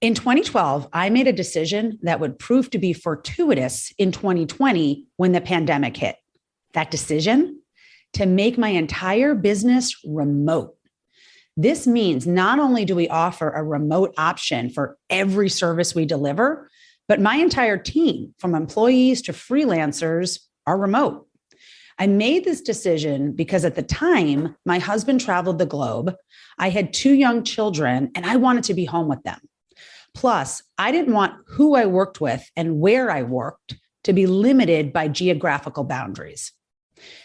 In 2012, I made a decision that would prove to be fortuitous in 2020 when the pandemic hit. That decision? To make my entire business remote. This means not only do we offer a remote option for every service we deliver, but my entire team, from employees to freelancers, are remote. I made this decision because at the time, my husband traveled the globe, I had 2 young children, and I wanted to be home with them. Plus, I didn't want who I worked with and where I worked to be limited by geographical boundaries.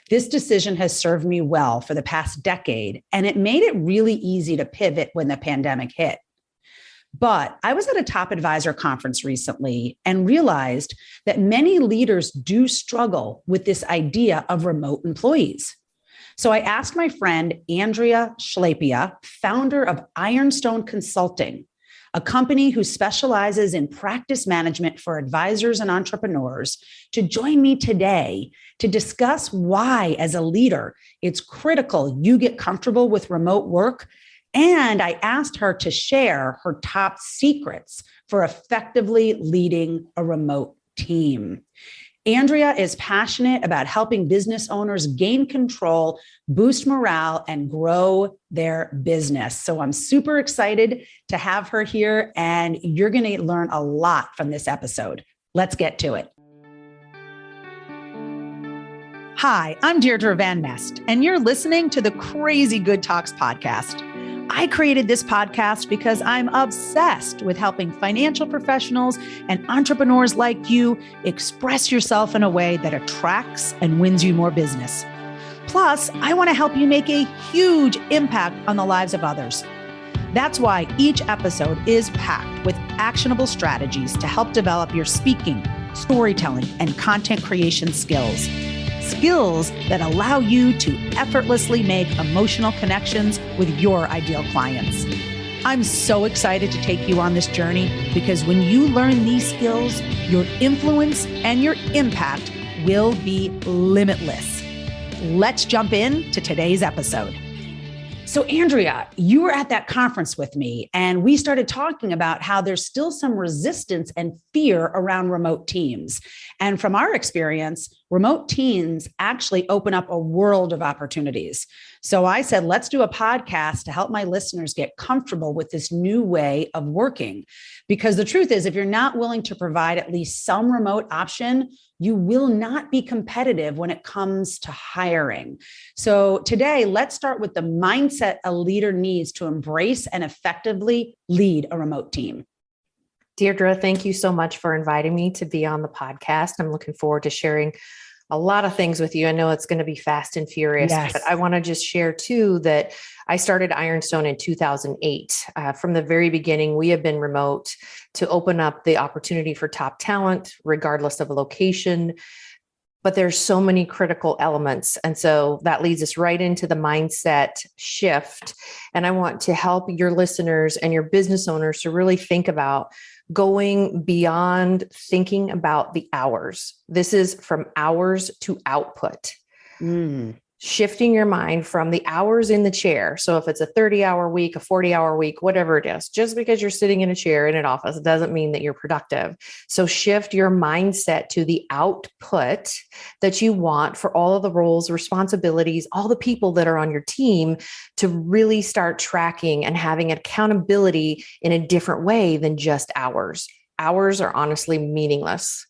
This decision has served me well for the past decade, and it made it really easy to pivot when the pandemic hit. But I was at a top advisor conference recently and realized that many leaders do struggle with this idea of remote employees. So I asked my friend, Andrea Schlapia, founder of Ironstone Consulting, a company who specializes in practice management for advisors and entrepreneurs, to join me today to discuss why, as a leader, it's critical you get comfortable with remote work. And I asked her to share her top secrets for effectively leading a remote team. Andrea is passionate about helping business owners gain control, boost morale, and grow their business. So I'm super excited to have her here, and you're going to learn a lot from this episode. Let's get to it. Hi, I'm Deirdre Van Nest, and you're listening to the Crazy Good Talks podcast. I created this podcast because I'm obsessed with helping financial professionals and entrepreneurs like you express yourself in a way that attracts and wins you more business. Plus, I want to help you make a huge impact on the lives of others. That's why each episode is packed with actionable strategies to help develop your speaking, storytelling, and content creation skills. Skills that allow you to effortlessly make emotional connections with your ideal clients. I'm so excited to take you on this journey because when you learn these skills, your influence and your impact will be limitless. Let's jump into today's episode. So Andrea, you were at that conference with me, and we started talking about how there's still some resistance and fear around remote teams. And from our experience, remote teams actually open up a world of opportunities. So I said, let's do a podcast to help my listeners get comfortable with this new way of working. Because the truth is, if you're not willing to provide at least some remote option, you will not be competitive when it comes to hiring. So today, let's start with the mindset a leader needs to embrace and effectively lead a remote team. Deirdre, thank you so much for inviting me to be on the podcast. I'm looking forward to sharing a lot of things with you. I know it's going to be fast and furious, yes. But I want to just share too that I started Ironstone in 2008. From the very beginning, we have been remote to open up the opportunity for top talent, regardless of location. But there's so many critical elements. And so that leads us right into the mindset shift. And I want to help your listeners and your business owners to really think about going beyond thinking about the hours. This is from hours to output. Shifting your mind from the hours in the chair. So if it's a 30-hour week, a 40-hour week, whatever it is, just because you're sitting in a chair in an office doesn't mean that you're productive. So shift your mindset to the output that you want for all of the roles, responsibilities, all the people that are on your team, to really start tracking and having accountability in a different way than just hours. Hours are honestly meaningless.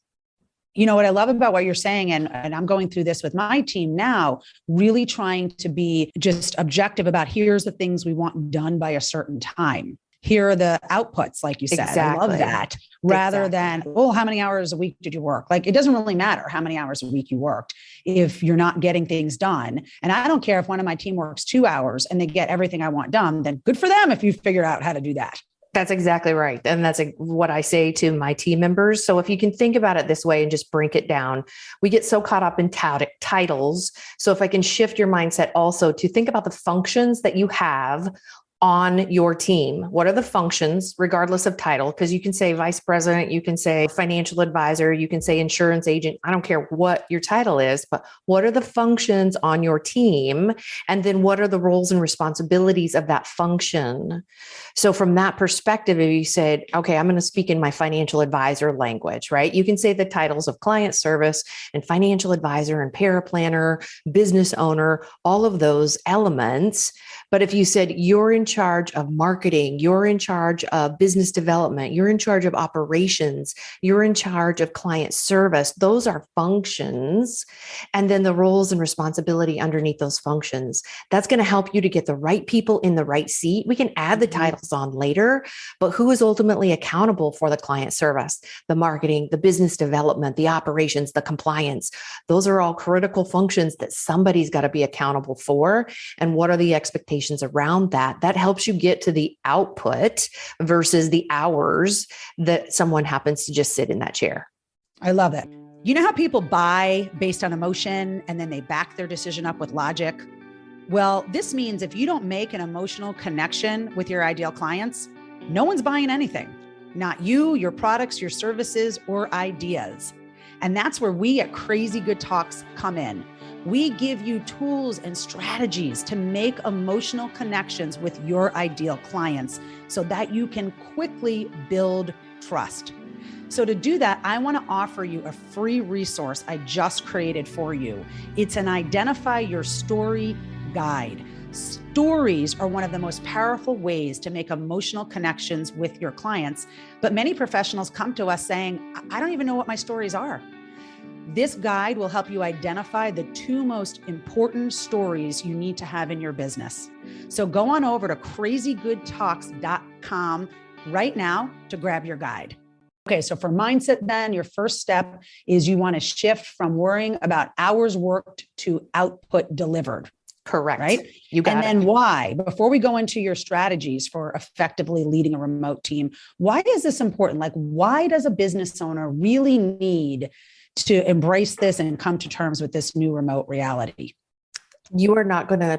You know what I love about what you're saying, and I'm going through this with my team now, really trying to be just objective about here's the things we want done by a certain time. Here are the outputs, like you said. Exactly. I love that. Rather than, oh, how many hours a week did you work? Like, it doesn't really matter how many hours a week you worked if you're not getting things done. And I don't care if one of my team works 2 hours and they get everything I want done, then good for them if you figured out how to do that. That's exactly right. And that's what I say to my team members. So if you can think about it this way and just break it down, we get so caught up in titles. So if I can shift your mindset also to think about the functions that you have on your team? What are the functions, regardless of title? Because you can say vice president, you can say financial advisor, you can say insurance agent. I don't care what your title is, but what are the functions on your team? And then what are the roles and responsibilities of that function? So from that perspective, if you said, okay, I'm going to speak in my financial advisor language, right? You can say the titles of client service and financial advisor and paraplanner, business owner, all of those elements. But if you said you're in charge of marketing, you're in charge of business development, you're in charge of operations, you're in charge of client service, those are functions. And then the roles and responsibility underneath those functions, that's going to help you to get the right people in the right seat. We can add the titles on later, but who is ultimately accountable for the client service, the marketing, the business development, the operations, the compliance? Those are all critical functions that somebody's got to be accountable for. And what are the expectations around that? That helps you get to the output versus the hours that someone happens to just sit in that chair. I love it. You know how people buy based on emotion and then they back their decision up with logic? Well, this means if you don't make an emotional connection with your ideal clients, no one's buying anything. Not you, your products, your services, or ideas. And that's where we at Crazy Good Talks come in. We give you tools and strategies to make emotional connections with your ideal clients so that you can quickly build trust. So to do that, I want to offer you a free resource I just created for you. It's an Identify Your Story guide. Stories are one of the most powerful ways to make emotional connections with your clients, but many professionals come to us saying, I don't even know what my stories are. This guide will help you identify the 2 most important stories you need to have in your business. So go on over to crazygoodtalks.com right now to grab your guide. Okay, so for mindset then, your first step is you want to shift from worrying about hours worked to output delivered. Correct. Right? You got and it. then why? Before we go into your strategies for effectively leading a remote team, why is this important? Like, why does a business owner really need to embrace this and come to terms with this new remote reality? You are not going to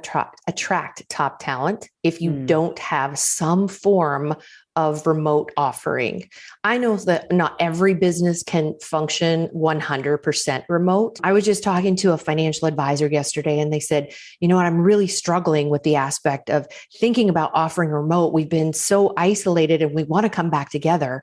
attract top talent if you don't have some form of remote offering. I know that not every business can function 100% remote. I was just talking to a financial advisor yesterday and they said, you know what, I'm really struggling with the aspect of thinking about offering remote. We've been so isolated and we want to come back together.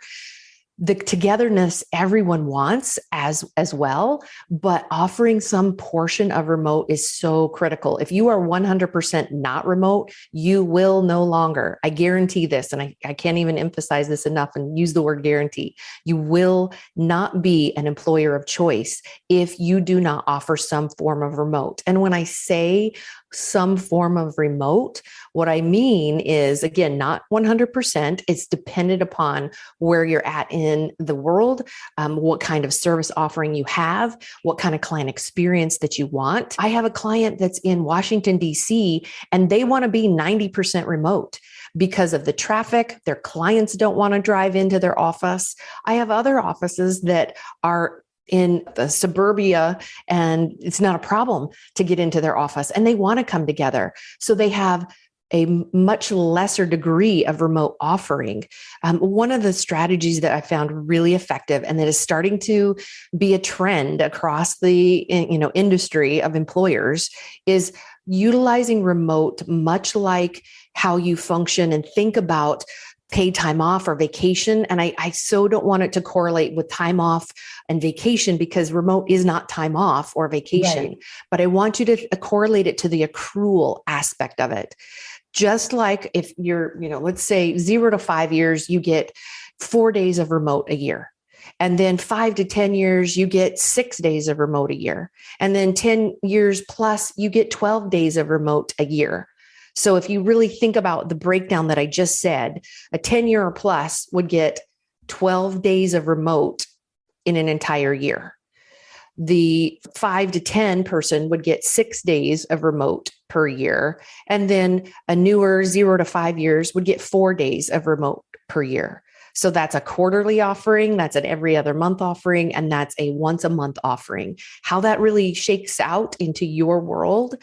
The togetherness everyone wants as well, but offering some portion of remote is so critical. If you are 100% not remote, you will no longer, I guarantee this, and I can't even emphasize this enough and use the word guarantee, you will not be an employer of choice if you do not offer some form of remote. And when I say some form of remote, what I mean is, again, not 100%. It's dependent upon where you're at in the world, what kind of service offering you have, what kind of client experience that you want. I have a client that's in Washington, D.C., and they want to be 90% remote because of the traffic. Their clients don't want to drive into their office. I have other offices that are in the suburbia and it's not a problem to get into their office and they want to come together. So they have a much lesser degree of remote offering. One of the strategies that I found really effective and that is starting to be a trend across the industry of employers is utilizing remote, much like how you function and think about paid time off or vacation. And I so don't want it to correlate with time off and vacation because remote is not time off or vacation, right. But I want you to correlate it to the accrual aspect of it. Just like if you're, let's say 0 to 5 years, you get 4 days of remote a year. And then 5 to 10 years, you get 6 days of remote a year. And then 10 years plus, you get 12 days of remote a year. So if you really think about the breakdown that I just said, a 10-year or plus would get 12 days of remote in an entire year. The 5 to 10 person would get 6 days of remote per year. And then a newer 0 to 5 years would get 4 days of remote per year. So that's a quarterly offering, that's an every other month offering, and that's a once a month offering. How that really shakes out into your world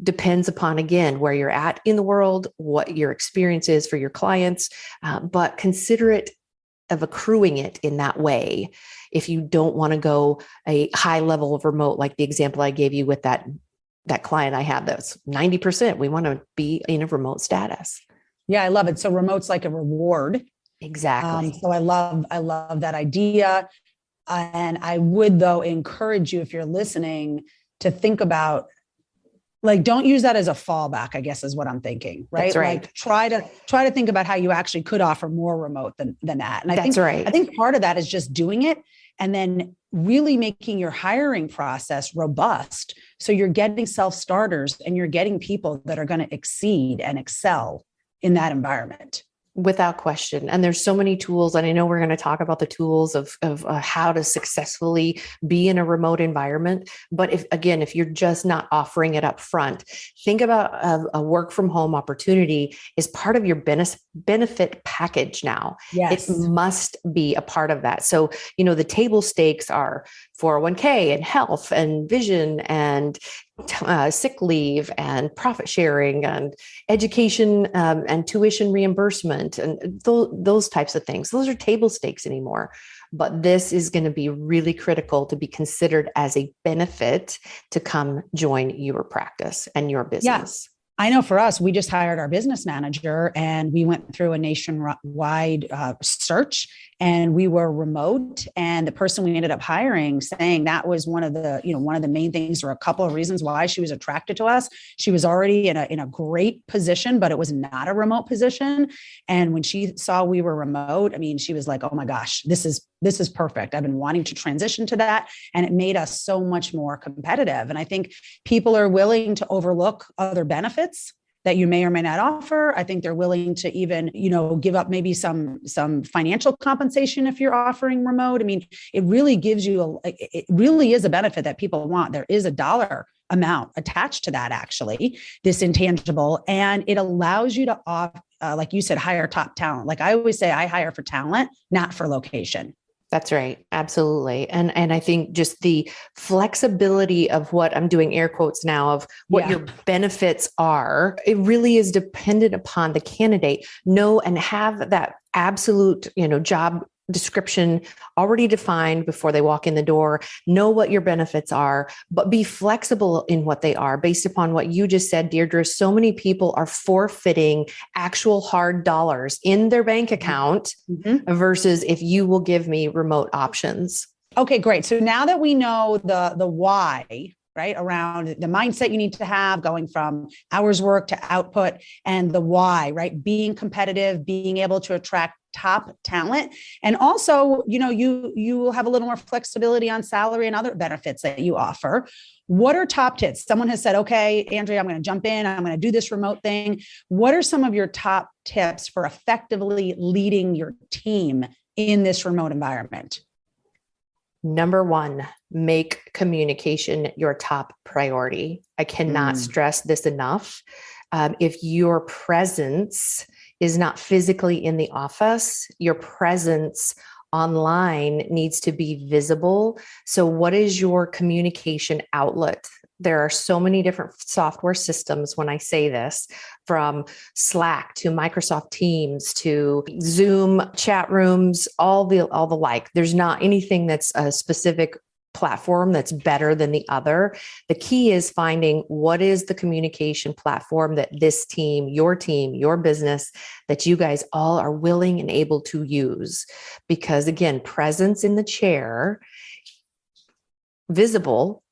depends upon, again, where you're at in the world, what your experience is for your clients, but consider it of accruing it in that way. If you don't want to go a high level of remote, like the example I gave you with that client I had, that's 90%, we want to be in a remote status. Yeah, I love it. So remote's like a reward. Exactly. So I love that idea. And I would, though, encourage you, if you're listening, to think about, like, don't use that as a fallback, I guess is what I'm thinking, right? That's right. Like try to think about how you actually could offer more remote than that. And I think part of that is just doing it and then really making your hiring process robust. So you're getting self-starters and you're getting people that are going to exceed and excel in that environment. Without question. And there's so many tools. And I know we're going to talk about the tools of how to successfully be in a remote environment. But if you're just not offering it up front, think about a work from home opportunity is part of your benefit package now. Yes. It must be a part of that. So, the table stakes are 401k and health and vision and sick leave and profit sharing and education and tuition reimbursement and those types of things. Those are table stakes anymore. But this is going to be really critical to be considered as a benefit to come join your practice and your business. Yeah. I know for us, we just hired our business manager and we went through a nationwide search and we were remote. And the person we ended up hiring saying that was one of the main things, or a couple of reasons why she was attracted to us. She was already in a great position, but it was not a remote position. And when she saw we were remote, I mean, she was like, oh my gosh, this is perfect. I've been wanting to transition to that. And it made us so much more competitive. And I think people are willing to overlook other benefits that you may or may not offer. I think they're willing to even, give up maybe some financial compensation if you're offering remote. I mean, it really gives you, it really is a benefit that people want. There is a dollar amount attached to that, actually, this intangible, and it allows you to like you said, hire top talent. Like I always say, I hire for talent, not for location. That's right. Absolutely. And I think just the flexibility of what I'm doing air quotes now of what your benefits are, it really is dependent upon the candidate. Know and have that absolute, job description already defined before they walk in the door. Know what your benefits are, but be flexible in what they are based upon what you just said, Deirdre. So many people are forfeiting actual hard dollars in their bank account versus if you will give me remote options. Okay, great. So now that we know the why, right, around the mindset you need to have going from hours work to output, and the why, right, being competitive, being able to attract top talent. And also, you will have a little more flexibility on salary and other benefits that you offer. What are top tips? Someone has said, okay, Andrea, I'm going to jump in. I'm going to do this remote thing. What are some of your top tips for effectively leading your team in this remote environment? Number one, make communication your top priority. I cannot stress this enough. If your presence is not physically in the office, your presence online needs to be visible. So what is your communication outlet? There are so many different software systems when I say this, from Slack to Microsoft Teams to Zoom chat rooms, all the like. There's not anything that's a specific platform that's better than the other. The key is finding what is the communication platform that this team, your business, that you guys all are willing and able to use. Because again, presence in the chair, visible,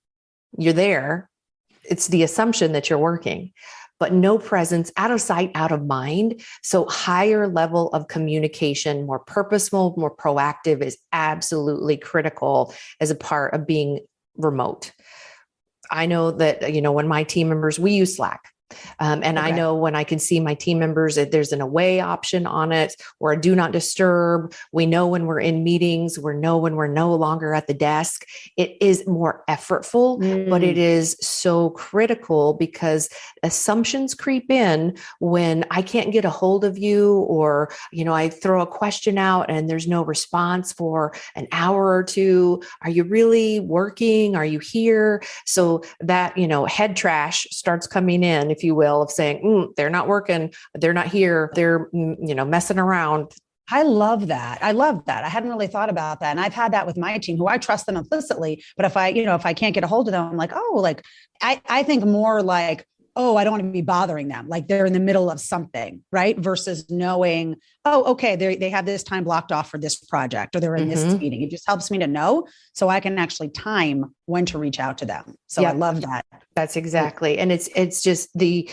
you're there. It's the assumption that you're working, but no presence, out of sight, out of mind. So higher level of communication, more purposeful, more proactive is absolutely critical as a part of being remote. I know that, when my team members, we use Slack. And I know when I can see my team members, if there's an away option on it or a do not disturb, we know when we're in meetings, we know when we're no longer at the desk. It is more effortful, but it is so critical because assumptions creep in when I can't get a hold of you, or, I throw a question out and there's no response for an hour or two. Are you really working? Are you here? So that, head trash starts coming in, if you will, of saying, they're not working, they're not here, they're, messing around. I love that. I hadn't really thought about that. And I've had that with my team, who I trust them implicitly. But if I can't get a hold of them, I'm like, I think more like, I don't want to be bothering them. Like they're in the middle of something, right? Versus knowing, okay, they have this time blocked off for this project, or they're in this meeting. It just helps me to know so I can actually time when to reach out to them. So I love that. That's exactly. And it's just the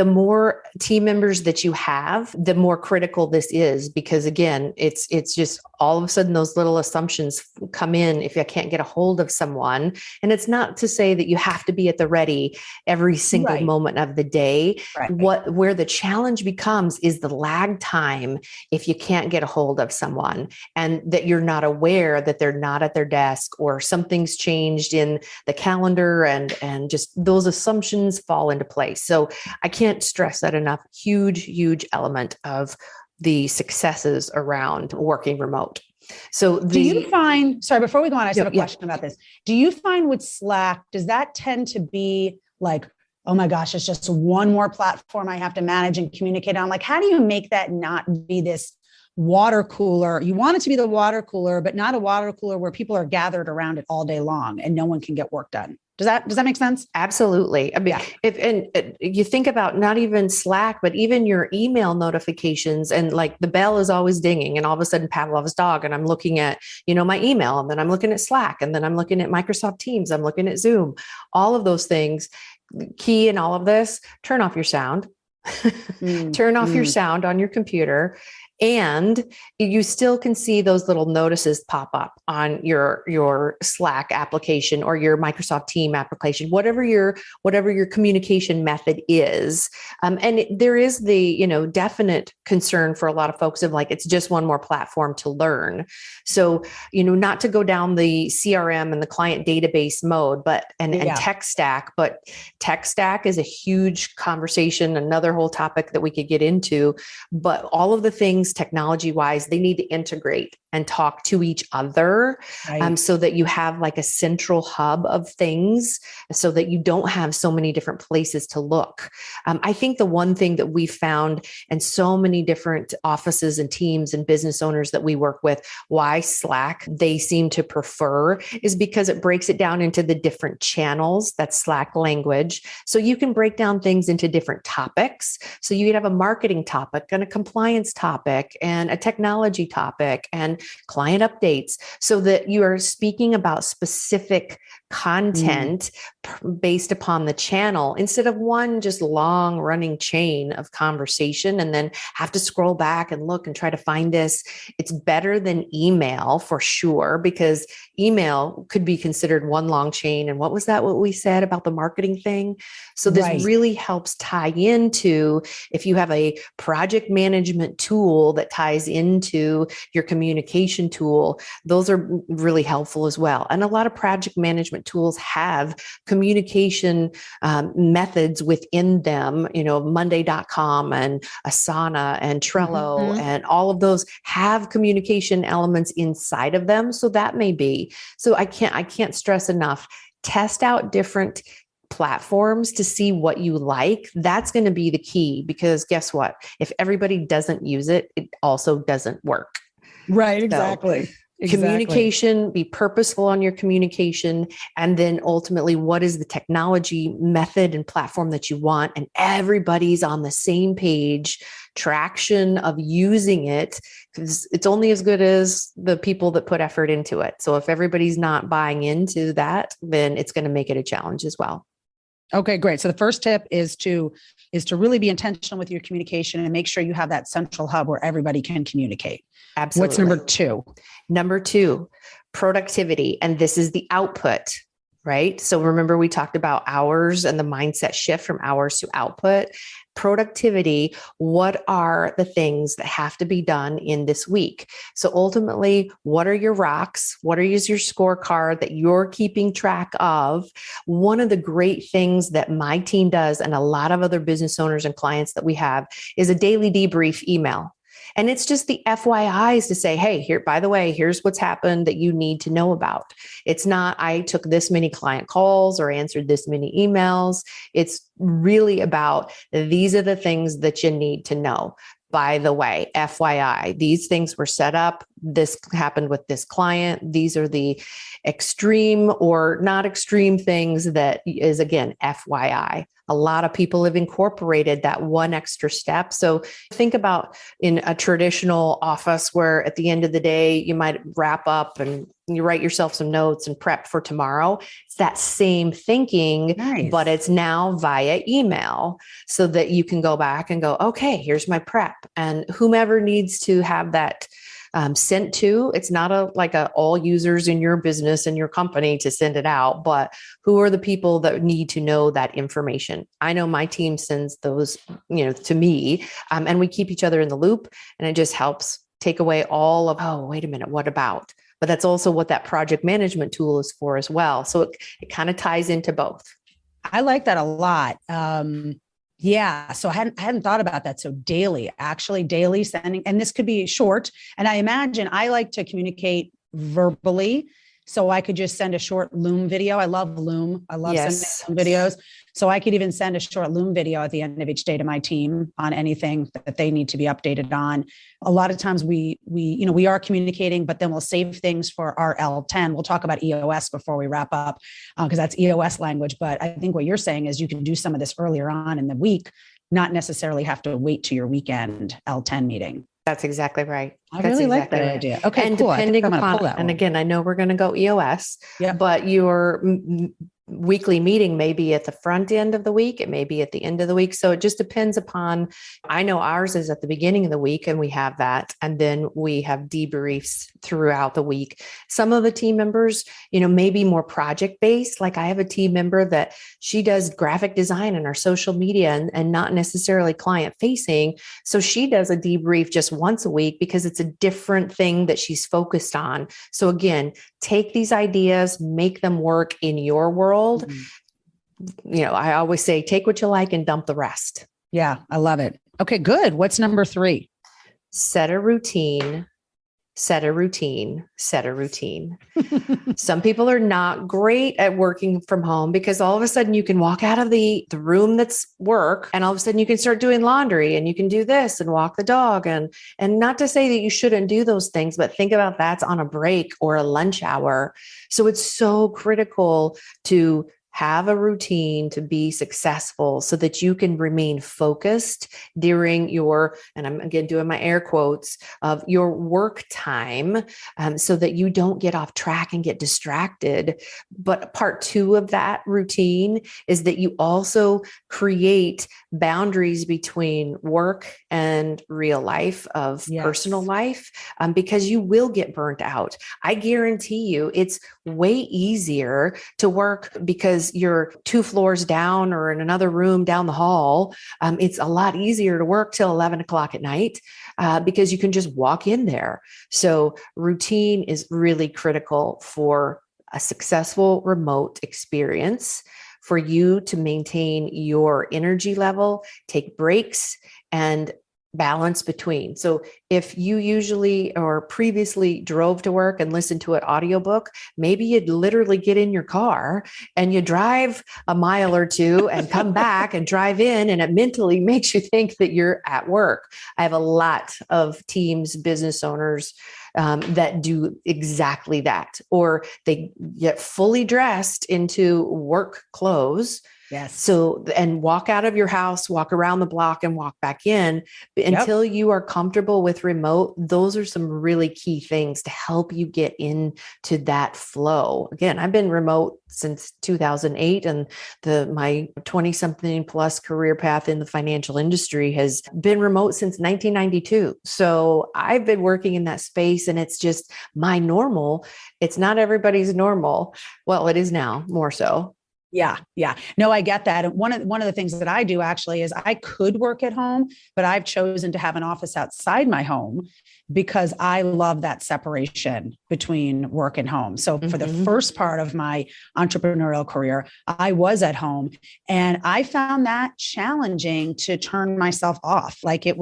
more team members that you have, the more critical this is, because again, it's just all of a sudden those little assumptions come in if I can't get a hold of someone. And it's not to say that you have to be at the ready every single moment of the day. Where the challenge becomes is the lag time if you can't get a hold of someone and that you're not aware that they're not at their desk or something's changed in the calendar, and just those assumptions fall into place. So I can't stress that enough. Huge element of the successes around working remote. So do you find, sorry, before we go on, I just have a question about this. Do you find with Slack, does that tend to be like, oh my gosh, it's just one more platform I have to manage and communicate on? Like, how do you make that not be this water cooler? You want it to be the water cooler, but not a water cooler where people are gathered around it all day long and no one can get work done. Does that make sense? Absolutely. I mean, if you think about not even Slack, but even your email notifications, and like the bell is always dinging, and all of a sudden Pavlov's dog, and I'm looking at, my email, and then I'm looking at Slack, and then I'm looking at Microsoft Teams, I'm looking at Zoom, all of those things. Key in all of this, turn off your sound. Turn off your sound on your computer. And you still can see those little notices pop up on your Slack application or your Microsoft Team application, whatever your communication method is. And there is the, definite concern for a lot of folks of like, it's just one more platform to learn. So, not to go down the CRM and the client database mode, and tech stack, but tech stack is a huge conversation, another whole topic that we could get into, but all of the things technology wise, they need to integrate and talk to each other, so that you have like a central hub of things, so that you don't have so many different places to look. I think the one thing that we found, and so many different offices and teams and business owners that we work with, why Slack they seem to prefer, is because it breaks it down into the different channels. That's Slack language. So you can break down things into different topics. So you'd have a marketing topic and a compliance topic and a technology topic and client updates, so that you are speaking about specific content based upon the channel, instead of one just long running chain of conversation and then have to scroll back and look and try to find this. It's better than email for sure, because email could be considered one long chain. And what we said about the marketing thing? So this really helps tie into, if you have a project management tool that ties into your communication tool, those are really helpful as well. And a lot of project management tools have communication methods within them, Monday.com and Asana and Trello and all of those have communication elements inside of them. So that may be, so I can't stress enough, test out different platforms to see what you like. That's going to be the key, because guess what? If everybody doesn't use it, it also doesn't work. Right. Exactly. Communication, be purposeful on your communication. And then ultimately, what is the technology method and platform that you want? And everybody's on the same page, traction of using it, because it's only as good as the people that put effort into it. So if everybody's not buying into that, then it's going to make it a challenge as well. Okay, great. So the first tip is to really be intentional with your communication and make sure you have that central hub where everybody can communicate. Absolutely. What's number two? Number two, productivity. And this is the output, right? So remember, we talked about hours and the mindset shift from hours to output. Productivity, what are the things that have to be done in this week? So ultimately, what are your rocks? What is your scorecard that you're keeping track of? One of the great things that my team does, and a lot of other business owners and clients that we have, is a daily debrief email. And it's just the FYIs to say, hey, here, by the way, here's what's happened that you need to know about. It's not, I took this many client calls or answered this many emails. It's really about, these are the things that you need to know. By the way, FYI, these things were set up. This happened with this client. These are the extreme or not extreme things that is, again, FYI. A lot of people have incorporated that one extra step. So think about in a traditional office where at the end of the day, you might wrap up and you write yourself some notes and prep for tomorrow. It's that same thinking, Nice. but it's now via email so that you can go back and go, okay, here's my prep. And whomever needs to have that sent to, it's not like all users in your business and your company to send it out, but who are the people that need to know that information? I know my team sends those, to me, and we keep each other in the loop, and it just helps take away all of, oh, wait a minute, what about? But that's also what that project management tool is for as well. So it kind of ties into both. I like that a lot. Yeah. So I hadn't thought about that. So daily sending, and this could be short. And I imagine I like to communicate verbally. So I could just send a short Loom video. I love Loom. I love sending videos. So I could even send a short Loom video at the end of each day to my team on anything that they need to be updated on. A lot of times we are communicating, but then we'll save things for our L10. We'll talk about EOS before we wrap up because that's EOS language. But I think what you're saying is you can do some of this earlier on in the week, not necessarily have to wait to your weekend L10 meeting. That's exactly right. I really like that idea. Okay, and cool. Depending upon, and again, I know we're going to go EOS, but your weekly meeting may be at the front end of the week. It may be at the end of the week. So it just depends upon, I know ours is at the beginning of the week and we have that. And then we have debriefs throughout the week. Some of the team members, may be more project based. Like I have a team member that she does graphic design in our social media and not necessarily client facing. So she does a debrief just once a week because it's a different thing that she's focused on. So again, take these ideas, make them work in your world. I always say, take what you like and dump the rest. Yeah, I love it. Okay, good. What's number 3? Set a routine. Set a routine. Set a routine. Some people are not great at working from home because all of a sudden you can walk out of the room that's work and all of a sudden you can start doing laundry and you can do this and walk the dog. And not to say that you shouldn't do those things, but think about that's on a break or a lunch hour. So it's so critical to have a routine to be successful so that you can remain focused during your, and I'm again doing my air quotes, of your work time so that you don't get off track and get distracted. But part 2 of that routine is that you also create boundaries between work and real life of personal life because you will get burnt out. I guarantee you it's way easier to work because you're 2 floors down or in another room down the hall. It's a lot easier to work till 11 o'clock at night because you can just walk in there. So routine is really critical for a successful remote experience, for you to maintain your energy level, take breaks, and balance between. So if you usually or previously drove to work and listened to an audiobook, maybe you'd literally get in your car and you drive a mile or 2 and come back and drive in, and it mentally makes you think that you're at work. I have a lot of teams, business owners that do exactly that, or they get fully dressed into work clothes Yes. So, and walk out of your house, walk around the block and walk back in until you are comfortable with remote. Those are some really key things to help you get into that flow. Again, I've been remote since 2008, and my 20 something plus career path in the financial industry has been remote since 1992. So I've been working in that space, and it's just my normal. It's not everybody's normal. Well, it is now more so. Yeah. Yeah. No, I get that. And one of the things that I do actually is I could work at home, but I've chosen to have an office outside my home because I love that separation between work and home. So for the first part of my entrepreneurial career, I was at home, and I found that challenging to turn myself off. Like it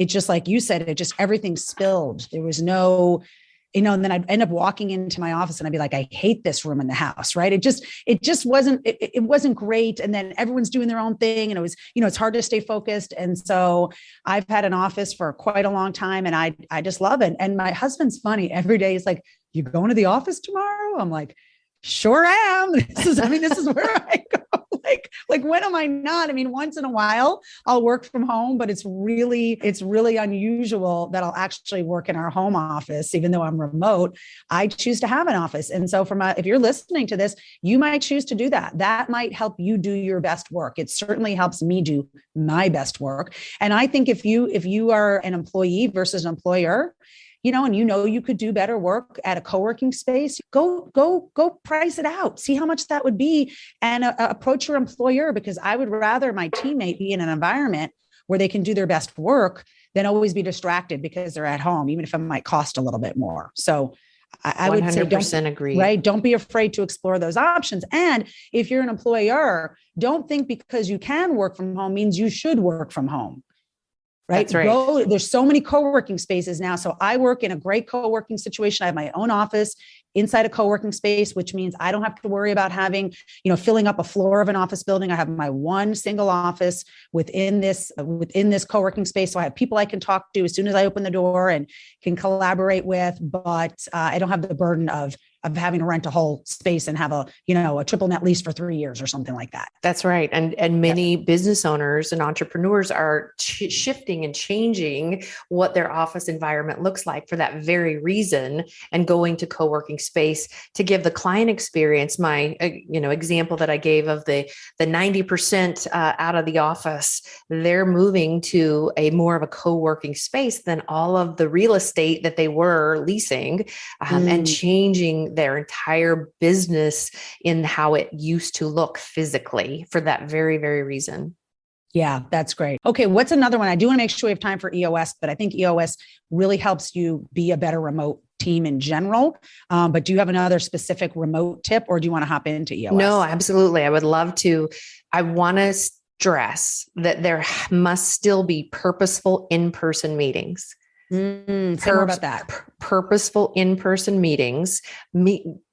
just like you said, it just, everything spilled. There was no, and then I'd end up walking into my office and I'd be like, I hate this room in the house, right? It just wasn't great. And then everyone's doing their own thing. And it was, it's hard to stay focused. And so I've had an office for quite a long time, and I just love it. And my husband's funny. Every day he's like, you going to the office tomorrow? I'm like, sure am. This is where I go. Like, when am I not? I mean, once in a while I'll work from home, but it's really unusual that I'll actually work in our home office, even though I'm remote. I choose to have an office. And so if you're listening to this, you might choose to do that. That might help you do your best work. It certainly helps me do my best work. And I think if you are an employee versus an employer, and you could do better work at a co-working space, go price it out, see how much that would be, and approach your employer, because I would rather my teammate be in an environment where they can do their best work than always be distracted because they're at home, even if it might cost a little bit more. So I would say 100% agree. Right? Don't be afraid to explore those options. And if you're an employer, don't think because you can work from home means you should work from home. Right. That's right. There's so many co-working spaces now. So I work in a great co-working situation. I have my own office inside a co-working space, which means I don't have to worry about having, filling up a floor of an office building. I have my one single office within this co-working space. So I have people I can talk to as soon as I open the door and can collaborate with, but I don't have the burden of having to rent a whole space and have a triple net lease for 3 years or something like that. That's right. And many business owners and entrepreneurs are shifting and changing what their office environment looks like for that very reason, and going to co-working space to give the client experience. My, example that I gave of the 90% out of the office, they're moving to a more of a co-working space than all of the real estate that they were leasing, and changing their entire business in how it used to look physically for that very, very reason. Yeah, that's great. Okay, what's another one? I do want to make sure we have time for EOS, but I think EOS really helps you be a better remote team in general. But do you have another specific remote tip, or do you want to hop into EOS? No, absolutely. I would love to. I want to stress that there must still be purposeful in-person meetings. Say more about that. Purposeful in-person meetings,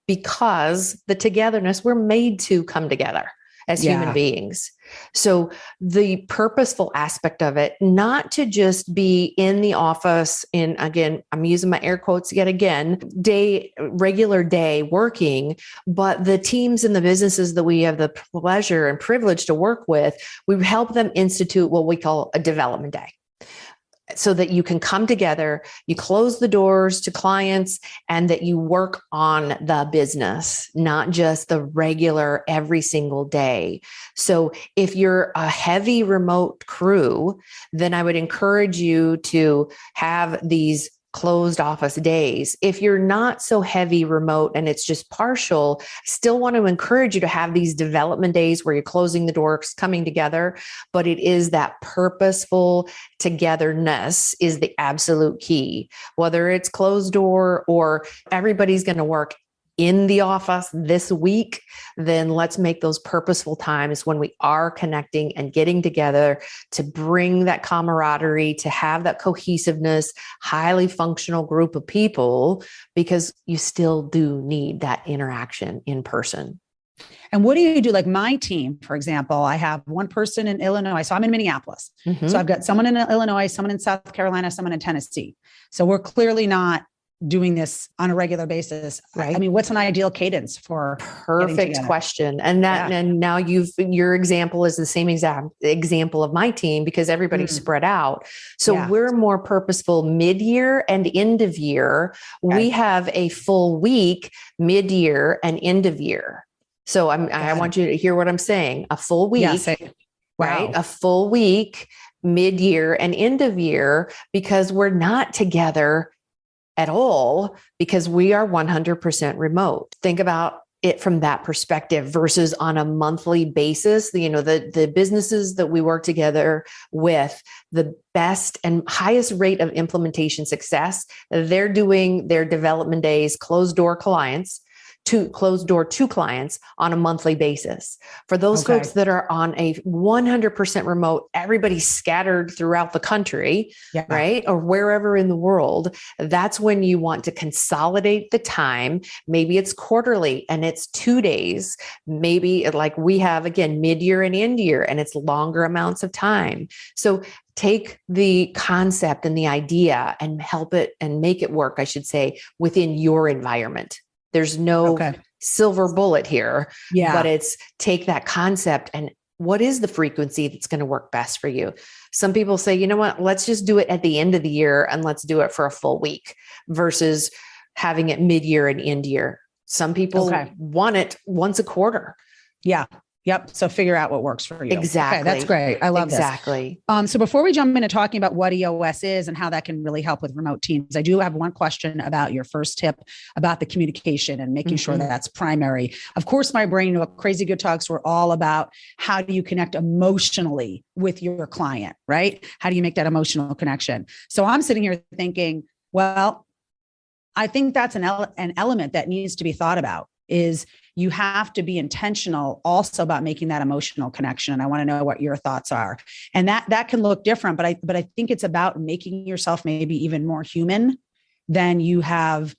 because the togetherness, we're made to come together as human beings. So the purposeful aspect of it, not to just be in the office again, I'm using my air quotes yet again, regular day working, but the teams and the businesses that we have the pleasure and privilege to work with, we help them institute what we call a development day, so that you can come together, you close the doors to clients, and that you work on the business, not just the regular every single day. So if you're a heavy remote crew, then I would encourage you to have these closed office days. If you're not so heavy remote and it's just partial, still want to encourage you to have these development days where you're closing the doors, coming together, but it is that purposeful togetherness is the absolute key. Whether it's closed door or everybody's going to work in the office this week, then let's make those purposeful times when we are connecting and getting together to bring that camaraderie, to have that cohesiveness, highly functional group of people, because you still do need that interaction in person. And what do you do? Like my team, for example, I have one person in Illinois. So I'm in Minneapolis. So I've got someone in Illinois, someone in South Carolina, someone in Tennessee. So we're clearly not doing this on a regular basis. Right. I mean, what's an ideal cadence for? Perfect question. And and now your example is the same exact example of my team because everybody's spread out. So we're more purposeful mid-year and end of year. Okay. We have a full week mid-year and end of year. So I want you to hear what I'm saying. A full week, right? A full week mid-year and end of year because we're not together at all because we are 100% remote. Think about it from that perspective versus on a monthly basis. The businesses that we work together with, the best and highest rate of implementation success, they're doing their development days, closed door to clients on a monthly basis. For those folks that are on a 100% remote, everybody's scattered throughout the country, right? Or wherever in the world, that's when you want to consolidate the time. Maybe it's quarterly and it's 2 days. Maybe like we have, again, mid-year and end year, and it's longer amounts of time. So take the concept and the idea and help it and make it work, I should say, within your environment. There's no silver bullet here, but it's take that concept and what is the frequency that's going to work best for you? Some people say, you know what, let's just do it at the end of the year and let's do it for a full week versus having it mid-year and end year. Some people want it once a quarter. Yeah. Yep. So figure out what works for you. Exactly. Okay, that's great. I love this. So before we jump into talking about what EOS is and how that can really help with remote teams, I do have one question about your first tip about the communication and making sure that that's primary. Of course, my brain, Crazy Good Talks were all about how do you connect emotionally with your client, right? How do you make that emotional connection? So I'm sitting here thinking, well, I think that's an element that needs to be thought about is you have to be intentional also about making that emotional connection. And I want to know what your thoughts are. And that can look different, but I think it's about making yourself maybe even more human than you have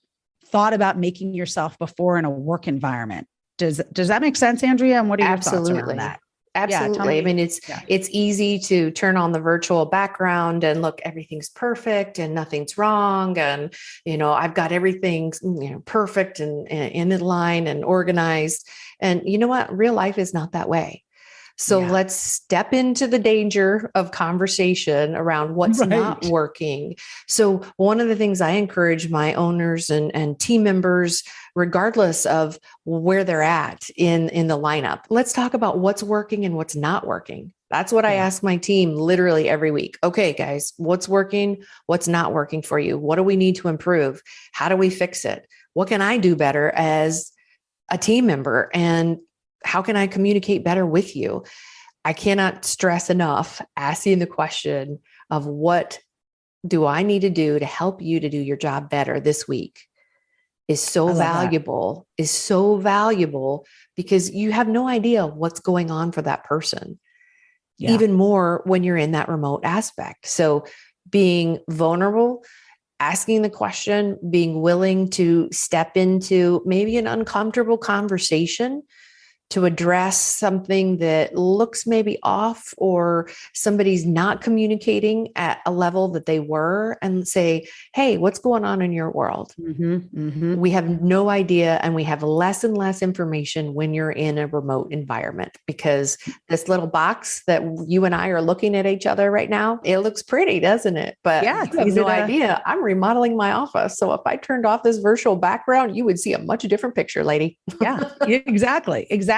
thought about making yourself before in a work environment. Does that make sense, Andrea? And what are your thoughts around that? Absolutely. I mean, it's easy to turn on the virtual background and look, everything's perfect and nothing's wrong. And, I've got everything, perfect and in line and organized. And you know what? Real life is not that way. So let's step into the danger of conversation around what's not working. So one of the things I encourage my owners and team members, regardless of where they're at in the lineup, let's talk about what's working and what's not working. That's what I ask my team literally every week. Okay, guys, what's working? What's not working for you? What do we need to improve? How do we fix it? What can I do better as a team member? And how can I communicate better with you? I cannot stress enough asking the question of what do I need to do to help you to do your job better this week is so valuable, because you have no idea what's going on for that person, even more when you're in that remote aspect. So being vulnerable, asking the question, being willing to step into maybe an uncomfortable conversation to address something that looks maybe off or somebody's not communicating at a level that they were, and say, hey, what's going on in your world? We have no idea. And we have less and less information when you're in a remote environment, because this little box that you and I are looking at each other right now, it looks pretty, doesn't it? But you have no idea. I'm remodeling my office. So if I turned off this virtual background, you would see a much different picture, lady. Exactly.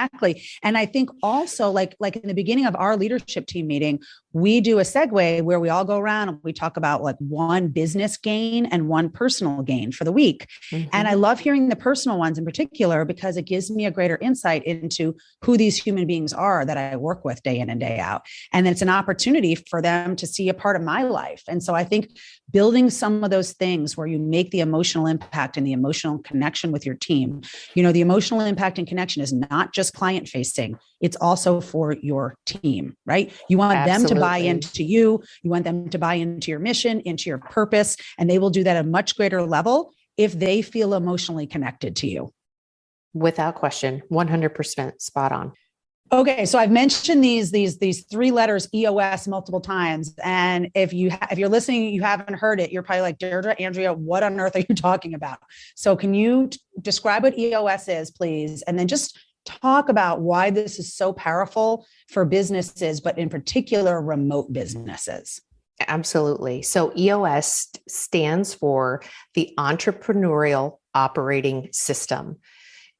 And I think also like in the beginning of our leadership team meeting, we do a segue where we all go around and we talk about like one business gain and one personal gain for the week. And I love hearing the personal ones in particular, because it gives me a greater insight into who these human beings are that I work with day in and day out. And then it's an opportunity for them to see a part of my life. And so I think building some of those things where you make the emotional impact and the emotional connection with your team, the emotional impact and connection is not just client facing, it's also for your team, right? You want them to buy into you. You want them to buy into your mission, into your purpose, and they will do that at a much greater level if they feel emotionally connected to you. Without question, 100% spot on. Okay, so I've mentioned these three letters EOS multiple times, and if you're listening, you haven't heard it, you're probably like, Deirdre, Andrea, what on earth are you talking about? So can you describe what EOS is, please, and then just talk about why this is so powerful for businesses, but in particular, remote businesses. Absolutely. So EOS stands for the Entrepreneurial Operating System.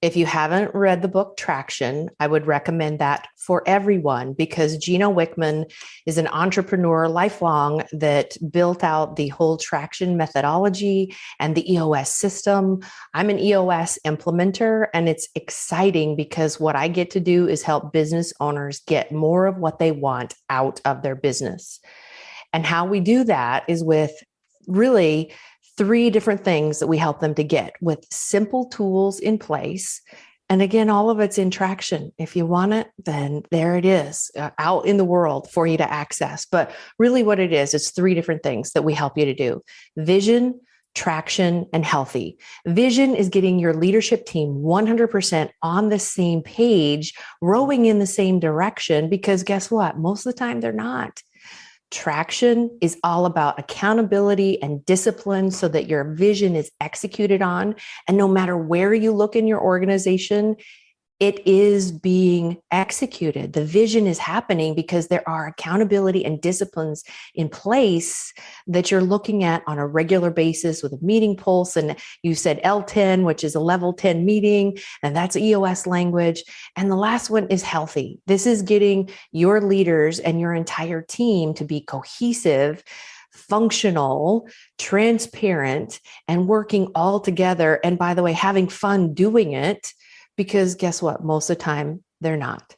If you haven't read the book Traction, I would recommend that for everyone because Gino Wickman is an entrepreneur lifelong that built out the whole traction methodology and the EOS system. I'm an EOS implementer, and it's exciting because what I get to do is help business owners get more of what they want out of their business. And how we do that is with really three different things that we help them to get with simple tools in place. And again, all of it's in Traction. If you want it, then there it is out in the world for you to access. But really what it is, it's three different things that we help you to do: vision, traction, and healthy. Vision is getting your leadership team 100% on the same page, rowing in the same direction, because guess what? Most of the time they're not. Traction is all about accountability and discipline so that your vision is executed on. And no matter where you look in your organization, it is being executed. The vision is happening because there are accountability and disciplines in place that you're looking at on a regular basis with a meeting pulse. And you said L10, which is a level 10 meeting, and that's EOS language. And the last one is healthy. This is getting your leaders and your entire team to be cohesive, functional, transparent, and working all together. And by the way, having fun doing it. Because guess what? Most of the time, they're not.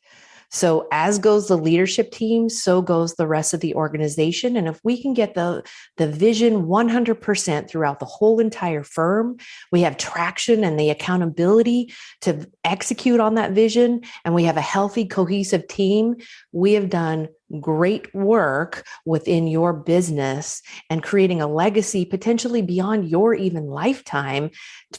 So as goes the leadership team, so goes the rest of the organization. And if we can get the vision 100% throughout the whole entire firm, we have traction and the accountability to execute on that vision, and we have a healthy, cohesive team, we have done great work within your business and creating a legacy potentially beyond your even lifetime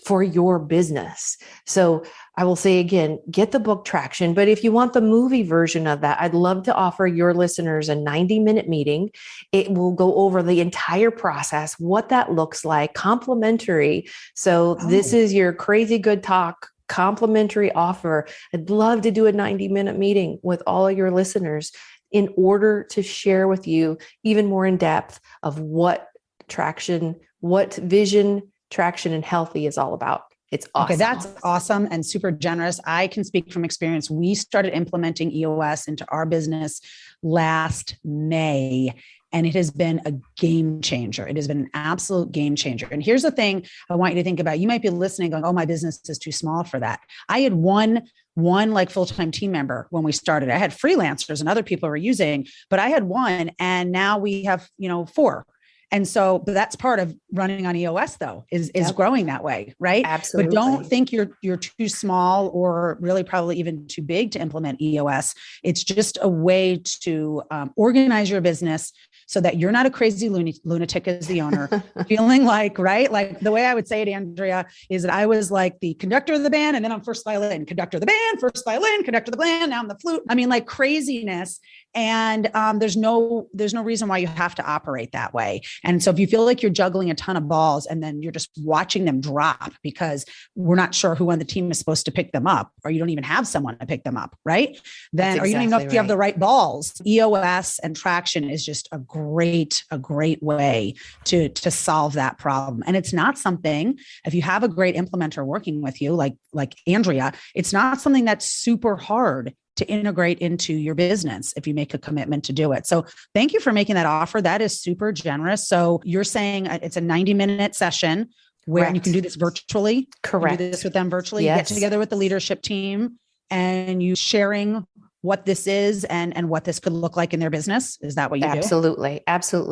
for your business. So I will say again, get the book Traction, but if you want the movie version of that, I'd love to offer your listeners a 90-minute meeting. It will go over the entire process, what that looks like, complimentary. So this is your crazy good talk complimentary offer. I'd love to do a 90-minute meeting with all of your listeners in order to share with you even more in depth of what traction, what vision, traction, and healthy is all about. It's awesome. Okay, that's awesome and super generous. I can speak from experience. We started implementing EOS into our business last May, and it has been a game changer. It has been an absolute game changer. And here's the thing I want you to think about. You might be listening going, oh, my business is too small for that. I had one like full-time team member when we started. I had freelancers and other people were using, but I had one, and now we have, 4. And so, but that's part of running on EOS though, is growing that way, right? Absolutely. But don't think you're too small or really probably even too big to implement EOS. It's just a way to organize your business so that you're not a crazy lunatic as the owner, feeling like, right? Like the way I would say it, Andrea, is that I was like the conductor of the band, and then I'm first violin, conductor of the band, first violin, conductor of the band, now I'm the flute. I mean, like craziness. And there's no reason why you have to operate that way. And so if you feel like you're juggling a ton of balls and then you're just watching them drop because we're not sure who on the team is supposed to pick them up, or you don't even have someone to pick them up, right? Then, or you don't even know if you have the right balls. EOS and Traction is just a great way to solve that problem. And it's not something, if you have a great implementer working with you, like Andrea, it's not something that's super hard to integrate into your business if you make a commitment to do it. So thank you for making that offer. That is super generous. So you're saying it's a 90-minute session where you can do this virtually. Correct. You do this with them virtually. Yes. You get together with the leadership team and you sharing what this is and what this could look like in their business. Is that what you do? Absolutely.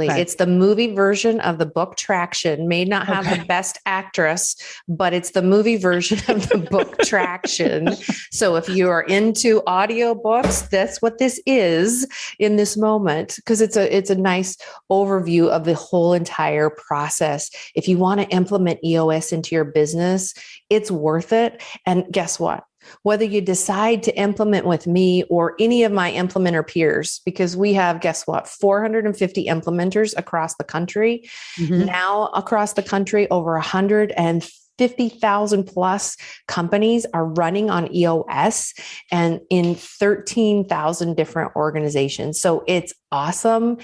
Okay. It's the movie version of the book Traction. May not have the best actress, but it's the movie version of the book Traction. So if you are into audiobooks, that's what this is in this moment, because it's a nice overview of the whole entire process. If you want to implement EOS into your business, it's worth it. And guess what? whether you decide to implement with me or any of my implementer peers, because we have, guess what, 450 implementers across the country. Now across the country, over 150,000 plus companies are running on EOS and in 13,000 different organizations. So it's awesome.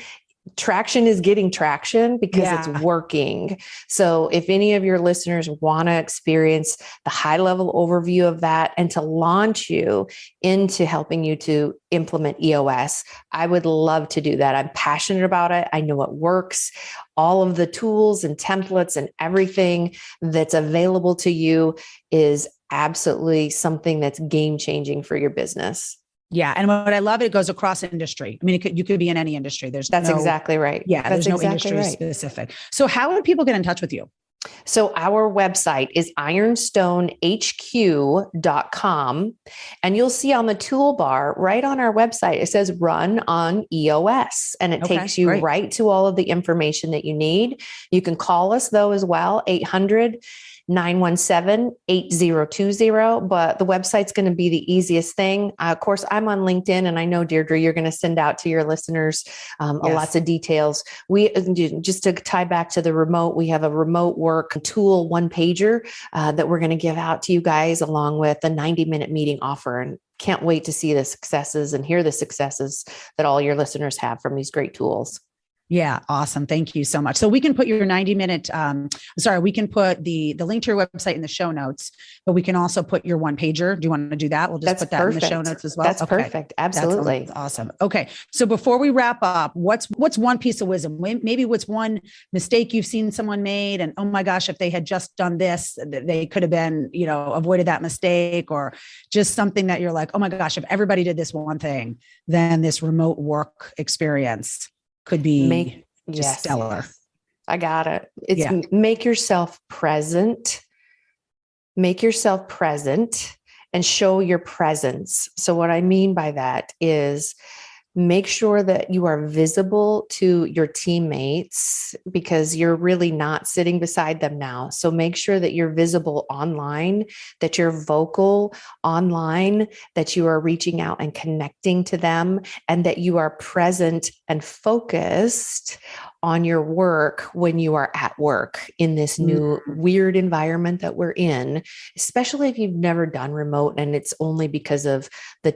Traction is getting traction because it's working. So if any of your listeners want to experience the high level overview of that and to launch you into helping you to implement EOS, I would love to do that. I'm passionate about it. I know it works. All of the tools and templates and everything that's available to you is absolutely something that's game changing for your business. Yeah. And what I love, it goes across industry. I mean, you could be in any industry. That's exactly right. Yeah. There's no industry specific. So how would people get in touch with you? So our website is ironstonehq.com. And you'll see on the toolbar right on our website, it says run on EOS. And it takes you right to all of the information that you need. You can call us though as well, 800-917-8020, but the website's going to be the easiest thing. Of course, I'm on LinkedIn, and I know, Deirdre, you're going to send out to your listeners lots of details. We just to tie back to the remote, we have a remote work tool one-pager that we're going to give out to you guys along with a 90-minute meeting offer. And can't wait to see the successes and hear the successes that all your listeners have from these great tools. Yeah. Awesome. Thank you so much. So we can put your 90-minute, we can put the link to your website in the show notes, but we can also put your one pager. Do you want to do that? We'll just put that in the show notes as well. That's perfect. Absolutely. That's awesome. Okay. So before we wrap up, what's one piece of wisdom? Maybe what's one mistake you've seen someone made and, oh my gosh, if they had just done this, they could have been, avoided that mistake, or just something that you're like, oh my gosh, if everybody did this one thing, then this remote work experience could be stellar. Yes. I got it. It's make yourself present. Make yourself present and show your presence. So what I mean by that is make sure that you are visible to your teammates because you're really not sitting beside them now. So make sure that you're visible online, that you're vocal online, that you are reaching out and connecting to them, and that you are present and focused on your work when you are at work in this new weird environment that we're in, especially if you've never done remote and it's only because of the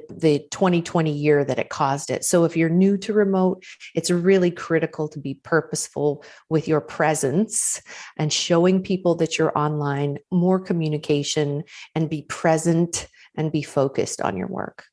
2020 year that it caused it. So if you're new to remote, it's really critical to be purposeful with your presence and showing people that you're online, more communication, and be present and be focused on your work.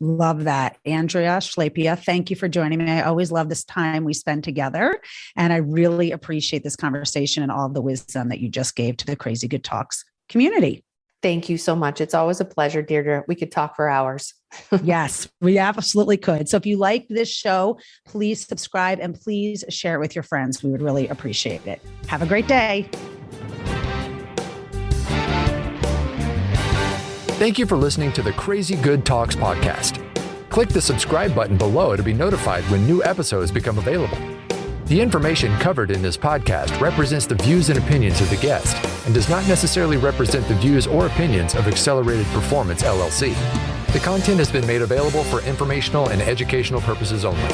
Love that. Andrea Schlapia, thank you for joining me. I always love this time we spend together, and I really appreciate this conversation and all of the wisdom that you just gave to the Crazy Good Talks community. Thank you so much. It's always a pleasure, Deirdre. We could talk for hours. Yes, we absolutely could. So if you like this show, please subscribe and please share it with your friends. We would really appreciate it. Have a great day. Thank you for listening to the Crazy Good Talks podcast. Click the subscribe button below to be notified when new episodes become available. The information covered in this podcast represents the views and opinions of the guest and does not necessarily represent the views or opinions of Accelerated Performance, LLC. The content has been made available for informational and educational purposes only.